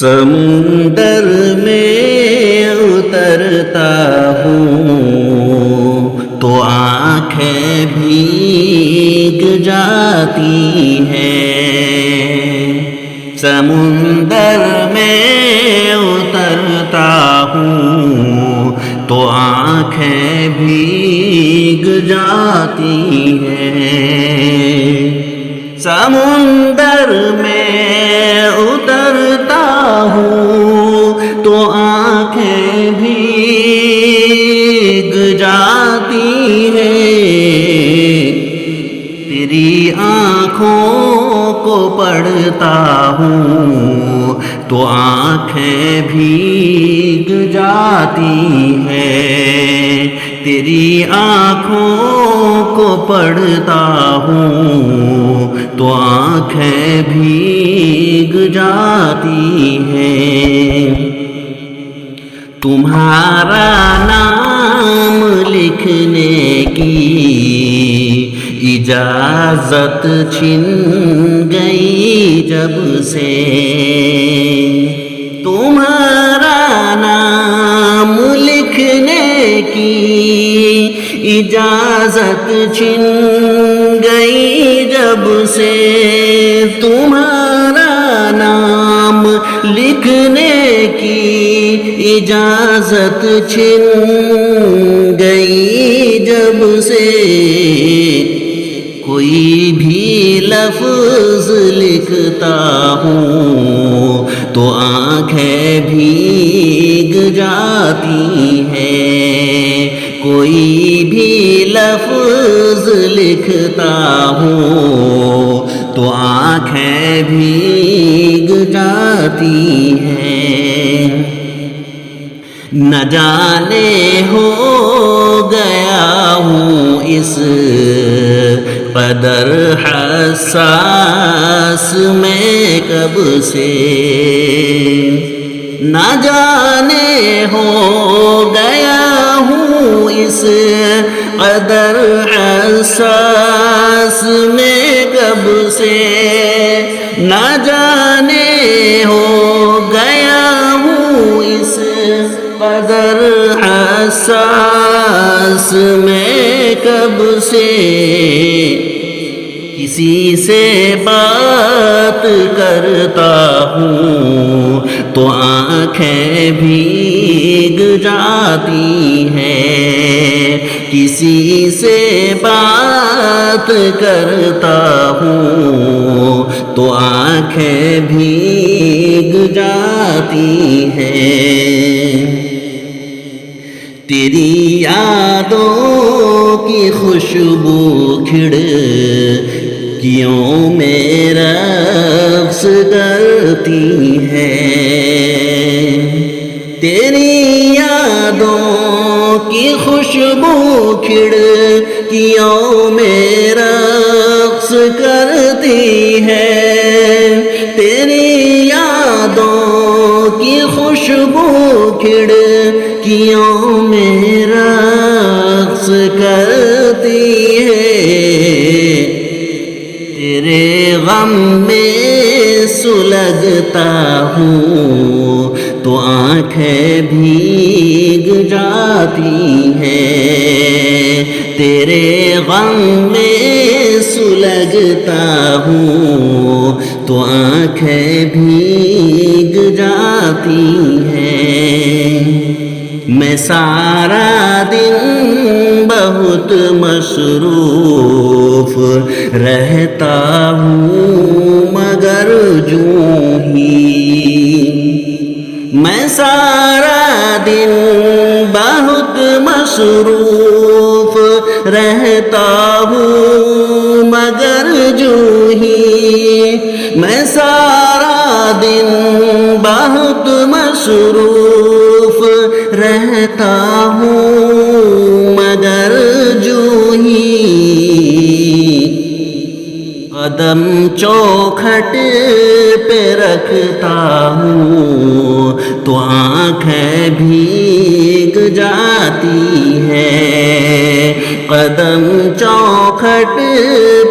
سمندر میں اترتا ہوں تو آنکھیں بھیگ جاتی ہیں، سمندر میں اترتا ہوں تو آنکھیں بھیگ جاتی ہیں، سمندر میں اترتا ہوں تو آنکھیں بھیگ جاتی ہیں، تیری آنکھوں کو پڑھتا ہوں تو آنکھیں بھیگ جاتی ہیں، تیری آنکھوں کو پڑھتا ہوں تو آنکھیں بھیگ جاتی ہیں، تمہارا نام لکھنے کی اجازت چھن گئی جب سے، تمہارا نام لکھنے کی اجازت چھن گئی جب سے، تمہارا نام لکھنے کی اجازت چھن گئی جب سے، کوئی بھی لفظ لکھتا ہوں تو آنکھیں بھیگ جاتی ہیں، کوئی بھی لفظ لکھتا ہوں تو آنکھیں بھیگ جاتی ہیں، نہ جانے ہو گیا ہوں اس قدر حساس میں کب سے، نہ جانے ہو گیا ہوں اس قدر حساس میں کب سے، نہ جانے ہو گیا ہوں اس قدر حساس میں کب سے، کسی سے بات کرتا ہوں تو آنکھیں بھیگ جاتی ہیں، کسی سے بات کرتا ہوں تو آنکھیں بھیگ جاتی ہیں، تیری یادوں کی خوشبو کھڑکیوں میں رقص کرتی ہے، تیری یادوں کی خوشبو کھڑکیوں میں رقص کرتی ہے، تیری یادوں کی خوشبو کھڑکیوں میں رقص کرتی ہے، تیرے غم میں سلگتا ہوں تو آنکھیں بھیگ جاتی ہیں، تیرے غم میں سلگتا ہوں تو آنکھیں بھیگ جاتی ہیں، میں سارا دن بہت مصروف رہتا ہوں مگر یوں ہی، میں سارا دن بہت مصروف رہتا ہوں مگر یوں ہی، میں سارا دن بہت مصروف رہتا ہوں مگر یوں ہی، قدم چوکھٹ پہ رکھتا ہوں تو آنکھیں بھیگ جاتی ہیں، قدم چوکھٹ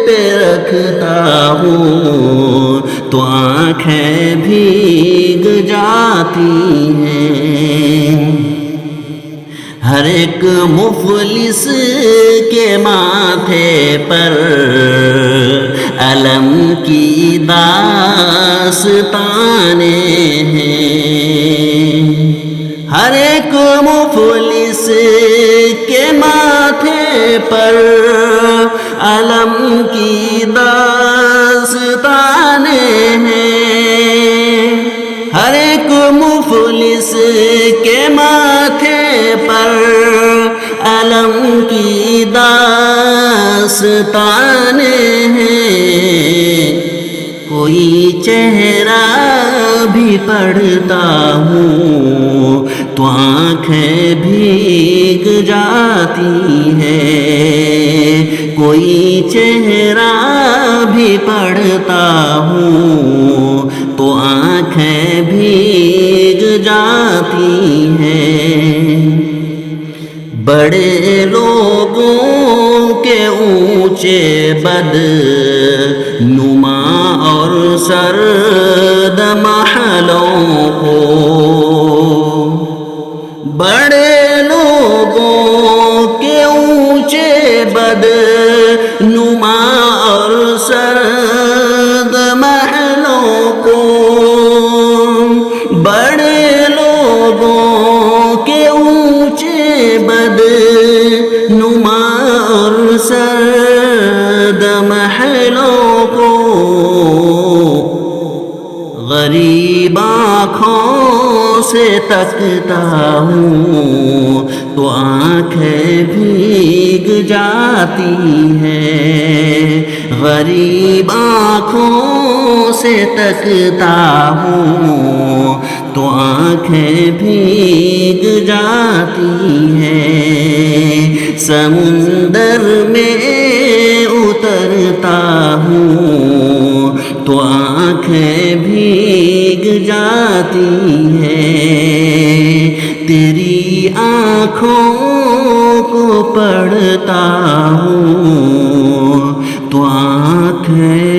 پہ رکھتا ہوں تو آنکھیں بھیگ جاتی ہیں۔ ہر ایک مفلس کے ماتھے پر علم کی داستانیں ہیں۔ ہر ایک مفلس کے ماتھے پر علم کی داستانیں ہیں۔ ہر ایک مفلس کے ماتھے پر علم کی داستانیں ہیں۔ کوئی چہرہ بھی پڑھتا ہوں تو آنکھیں بھیگ جاتی ہیں۔ کوئی چہرہ بھی پڑھتا ہوں تو آنکھیں بھیگ جاتی ہیں۔ بڑے لوگوں کے اونچے بد نما اور سرد محلوں کو، بڑے لوگوں کے اونچے بد نما اور سرد محلوں کو، بڑے لوگوں کے اونچے بد نما اور سرد محلوں کو، غریب آنکھوں سے تکتا ہوں تو آنکھیں بھیگ جاتی ہیں۔ غریب آنکھوں سے تکتا ہوں تو آنکھیں بھیگ جاتی ہیں۔ سمندر میں اترتا ہوں تو آنکھیں بھیگ جاتی ہیں۔ تیری آنکھوں کو پڑھتا ہوں تو آنکھیں